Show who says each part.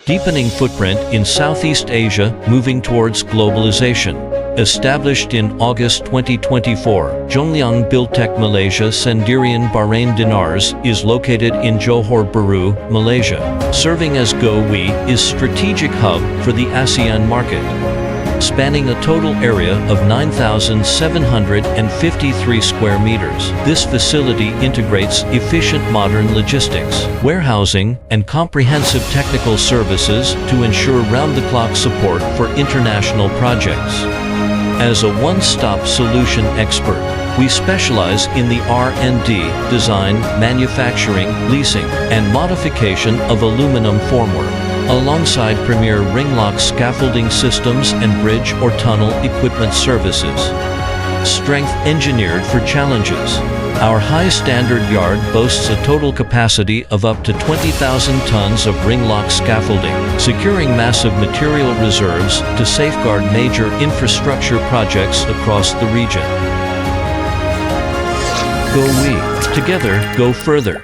Speaker 1: deepening footprint in Southeast Asia, moving towards globalization. Established in August 2024, Zhonglian Buildtech Malaysia Sendirian Bahrain Dinars is located in Johor Bahru, Malaysia. Serving as GOWE is strategic hub for the ASEAN market. Spanning a total area of 9,753 square meters. This facility integrates efficient modern logistics, warehousing, and comprehensive technical services to ensure round-the-clock support for international projects. As a one-stop solution expert, we specialize in the R&D, design, manufacturing, leasing, and modification of aluminum formwork, alongside premier Ringlock scaffolding systems and bridge or tunnel equipment services. Strength engineered for challenges. Our high-standard yard boasts a total capacity of up to 20,000 tons of Ringlock scaffolding, securing massive material reserves to safeguard major infrastructure projects across the region. GOWE. Together, go further.